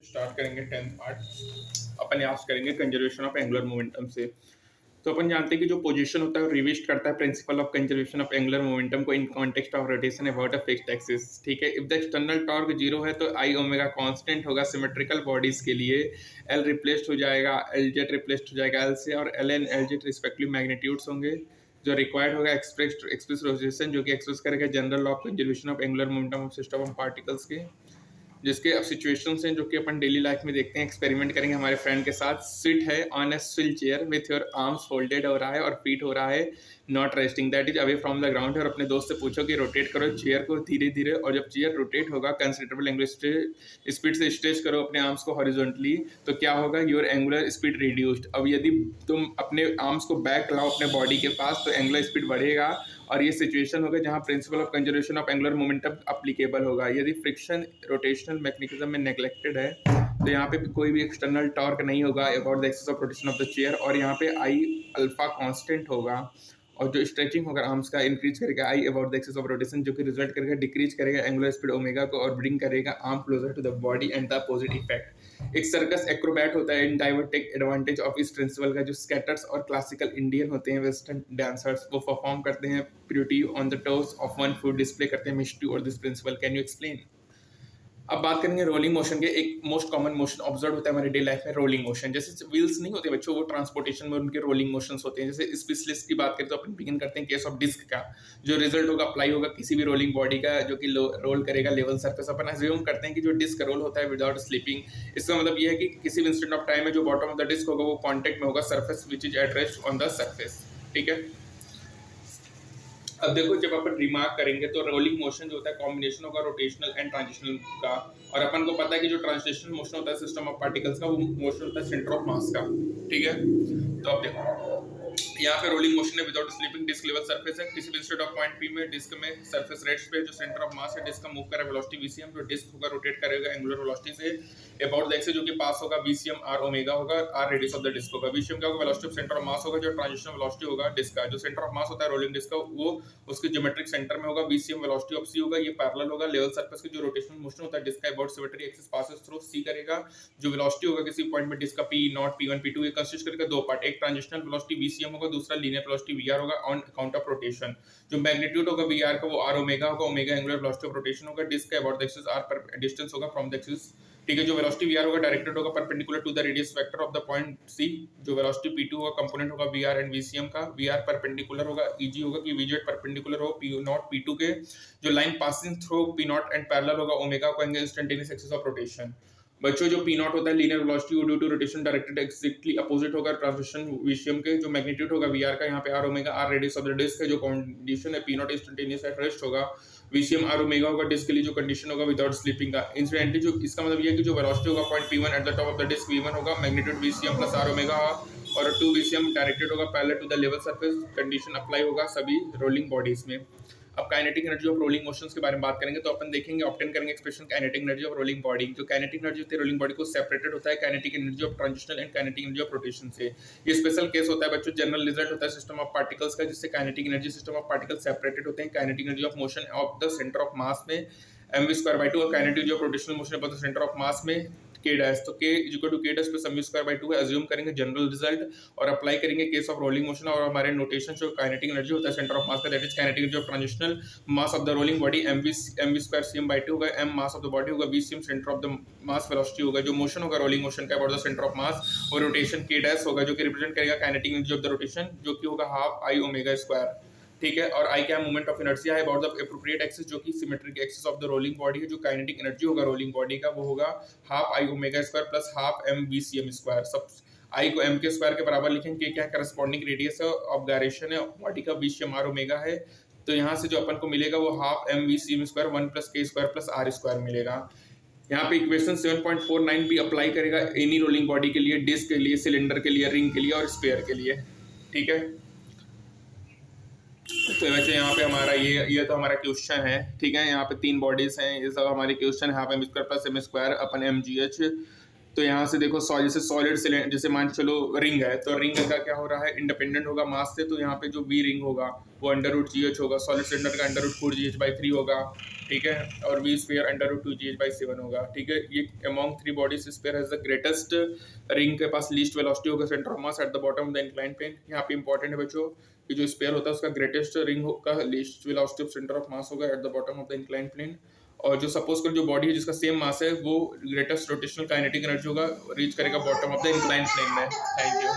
Start करेंगे 10th part. अपन आज करेंगे कंजर्वेशन ऑफ एंगुलर मोमेंटम से। तो अपन जानते हैं कि जो पोजीशन होता है वो रिविस्ट करता है principle of conservation of angular momentum को in context of rotation about a fixed axis. ठीक है, if the external torque zero है तो आई ओमेगा कांस्टेंट होगा सिमेट्रिकल बॉडीज के लिए। एल रिप्लेस्ड हो जाएगा, एल जेड रिप्लेस्ड हो जाएगा एल से, और L N L Z respective magnitudes होंगे। जो रिक्वायर्ड होगा एक्सप्रेस रोटेशन जो कि एक्सप्रेस करेगा general law of conservation of angular momentum of system of particles के, जिसके अब सिचुएशंस हैं जो कि अपन डेली लाइफ में देखते हैं। एक्सपेरिमेंट करेंगे हमारे फ्रेंड के साथ। सिट है on A swirl chair with your arms folded हो रहा है और फीट हो रहा है not resting, that is away from the ground है। और अपने दोस्त से पूछो कि रोटेट करो चेयर को धीरे धीरे, और जब चेयर रोटेट होगा कंसिडरेबल एंगुलर स्पीड से स्ट्रेच करो अपने आर्म्स को हॉरिजॉन्टली, तो क्या होगा, योर एंगुलर स्पीड रिड्यूस्ड। अब यदि तुम अपने आर्म्स को बैक लाओ अपने बॉडी के पास तो एंगुलर स्पीड बढ़ेगा, और ये सिचुएशन होगा जहां principal of conservation of angular momentum applicable होगा। यदि फ्रिक्शन रोटेशनल मैकेनिज्म में नेग्लेक्टेड है तो यहाँ पे कोई भी एक्सटर्नल टॉर्क नहीं होगा about the axis of rotation of the chair, और यहाँ पे आई अल्फा कांस्टेंट होगा, और जो स्ट्रेचिंग होगा आर्म्स का इंक्रीज करेगा आई about the axis of rotation, जो कि रिजल्ट करेगा डिक्रीज करेगा एंगुलर स्पीड ओमेगा को और ब्रिंग करेगा arm closer to the body and the opposite effect. एक सर्कस एक्रोबैट होता है in divert take advantage of इस प्रिंसिपल का। जो स्कैटर्स और क्लासिकल इंडियन होते हैं वेस्टर्न डांसर्स, वो परफॉर्म करते हैं pirouette on the toes of one foot, display करते हैं मिस्ट्री और this principle. Can you explain? अब बात करेंगे रोलिंग मोशन के। एक मोस्ट कॉमन मोशन ऑब्जर्व होता है हमारी डे लाइफ में, रोलिंग मोशन। जैसे व्हील्स नहीं होते बच्चों, वो ट्रांसपोर्टेशन में उनके रोलिंग मोशंस होते हैं। जैसे स्पेशलिस्ट की बात करें तो अपन बिगिन करते हैं केस ऑफ डिस्क का। जो रिजल्ट होगा अप्लाई होगा किसी भी रोलिंग बॉडी का जो कि रोल करेगा लेवल सरफेस। अपन अज्यूम करते हैं कि जो डिस्क रोल होता है विदाउट स्लिपिंग। इसका मतलब ये है कि किसी भी इंस्टेंट ऑफ टाइम में जो बॉटम ऑफ द डिस्क होगा वो कॉन्टेक्ट में होगा surface which is at rest on the surface. ठीक है, अब देखो जब अपन रिमार्क करेंगे तो रोलिंग मोशन जो होता है कॉम्बिनेशन होगा रोटेशनल एंड ट्रांजिशनल का, और अपन को पता है कि जो ट्रांसलेशनल मोशन होता है सिस्टम ऑफ पार्टिकल्स का, वो मोशन होता है सेंटर ऑफ मास का। ठीक है, तो अब देखो यहाँ पे रोलिंग मोशन है without slipping, disc level surface है। किसी भी इंस्टेंट ऑफ पॉइंट पी में डिस्क में सरफेस रेस्ट पे जो सेंटर ऑफ मास है डिस्क का मूव कर रहा है वेलोसिटी वीसीएम, जो डिस्क होगा रोटेट करेगा एंगुलर वेलोसिटी से अबाउट द एक्सिस, जो कि पास होगा वीसीएम आर ओमेगा होगा, R radius of the disc होगा। वीसीएम का होगा velocity of centre of mass होगा, जो ट्रांजिशनल वेलोसिटी होगा डिस्क का। जो सेंटर ऑफ मास होता है रोलिंग डिस्क का वो उसके ज्योमेट्रिक सेंटर में होगा। वीसीएम वेलोसिटी ऑफ सी होगा, ये पैरेलल होगा लेवल सरफेस की। जो रोटेशनल मोशन होता है डिस्क का about symmetry axis passes through C करेगा। जो वेलोसिटी होगा किसी पॉइंट में डिस्क का पी नॉट पी1 पी2 ये कंसिस्ट करेगा दो पार्ट, एक ट्रांजिशनल वेलोसिटी वीसीएम होगा, दूसरा लीनियर वेलोसिटी वीआर होगा ऑन अकाउंट ऑफ रोटेशन। जो मैग्नीट्यूड होगा वीआर का वो आर ओमेगा होगा, omega angular velocity of rotation होगा, डिस्क का अबाउट द एक्सिस आर पर डिस्टेंस होगा फ्रॉम द एक्सिस। ठीक है, जो वेलोसिटी वीआर होगा डायरेक्टेड होगा perpendicular to the radius vector of the point C. जो वेलोसिटी पी2 होगा कंपोनेंट होगा वीआर एंड वीसीएम का, वीआर परपेंडिकुलर होगा ईजी होगा कि वीजेड परपेंडिकुलर हो पी नॉट पी2 के। जो line passing through P not and parallel होगा ओमेगा को कहेंगे इंस्टेंटेनियस एक्सिस ऑफ रोटेशन। बच्चों जो पी नॉट होता है linear velocity due to rotation directed exactly opposite होगा ट्रांसलेशन वीसीएम के। जो मैग्नीट्यूड होगा वीआर का, यहाँ पे R omega R radius of the disc है। जो कंडीशन है P not instantaneous at rest होगा, वीसीएम आर ओमेगा होगा डिस्क के लिए। जो कंडीशन होगा विदाउट स्लिपिंग का इंसिडेंटली, जो इसका मतलब ये है कि जो वेलोसिटी होगा point P one at the top of the disc V one होगा, magnitude VCM plus R omega और 2 वीसीएम डायरेक्टेड होगा parallel to the level surface. Condition apply होगा सभी रोलिंग बॉडीज में। अब kinetic energy of rolling motions के बारे में बात करेंगे तो अपन देखेंगे ऑब्टेन करेंगे expression kinetic energy of rolling body. जो काइनेटिक एनर्जी होती है रोलिंग बॉडी को सेपरेटेड होता है kinetic energy of transitional and kinetic energy of rotation से। ये स्पेशल केस होता है बच्चों, जनरल रिजल्ट होता है सिस्टम ऑफ पार्टिकल्स का, जिससे kinetic energy system of particles separated होते हैं kinetic energy of motion of the centre of mass में mv²/2 और kinetic energy of rotational motion of the centre of mass में k dash. तो k equal to k dash plus mv²/2 है। Assume करेंगे general result और apply करेंगे case of rolling motion, और हमारे नोटेशन जो काइनेटिक एनर्जी होता है सेंटर ऑफ मास का, that is kinetic energy of transitional mass of the rolling body mv²cm/2 होगा, m mass of the body होगा, vcm centre of the mass velocity होगा। जो मोशन होगा रोलिंग मोशन का अबाउट द सेंटर ऑफ मास, और rotation k dash होगा जो कि रिप्रेजेंट करेगा kinetic energy of the rotation, जो कि होगा हाफ आई ओमेगा स्क्वायर। ठीक है, और आई क्या मोमेंट ऑफ इनर्शिया है अबाउट द एप्रोप्रिएट एक्सिस, जो कि symmetric axis of the rolling body है। जो काइनेटिक एनर्जी होगा रोलिंग बॉडी का वो होगा half I omega square plus half M VCM square. सब आई को एम के स्क्वायर के बराबर लिखेंगे, क्या करस्पॉन्डिंग रेडियस है ऑफ गायरेशन है बॉडी का, वीसीएम आर ओमेगा है। तो यहाँ से जो अपन को मिलेगा वो half M VCM square 1 plus K square plus R square मिलेगा। यहाँ पे इक्वेशन 7.49 भी अप्लाई करेगा एनी रोलिंग बॉडी के लिए, डिस्क के लिए, सिलेंडर के लिए, रिंग के लिए और स्पेयर के लिए। ठीक है, तो वैसे यहाँ पे हमारा ये तो हमारा क्वेश्चन है। ठीक है, यहाँ पे 3 बॉडीज हैं, ये सब हमारी क्वेश्चन है। Half M square plus M square अपन एम जी एच तो यहाँ से देखो जैसे सॉलिड सिलेंडर, जैसे मान चलो रिंग है, तो रिंग का क्या हो रहा है, इंडिपेंडेंट होगा मास से, तो यहाँ पे जो वी रिंग होगा वो अंडर रूट GH होगा, सॉलिड सिलेंडर का अंडर रूट 4 GH/3 होगा, ठीक है, और we sphere under root 2 GH/7 होगा, ठीक है। ये among 3 bodies sphere has the greatest, ring के पास लीस्ट वेलोसिटी होगा, centre of mass at the bottom of the incline plane. यहाँ पे इंपॉर्टेंट है बच्चों कि जो स्पेयर होता है उसका ग्रेटेस्ट रिंग का least velocity of centre of mass होगा at the bottom of the incline plane. और जो सपोज कर जो बॉडी है जिसका सेम मास है वो ग्रेटेस्ट रोटेशनल काइनेटिक एनर्जी होगा रीच करेगा bottom of the incline plane में। Thank you.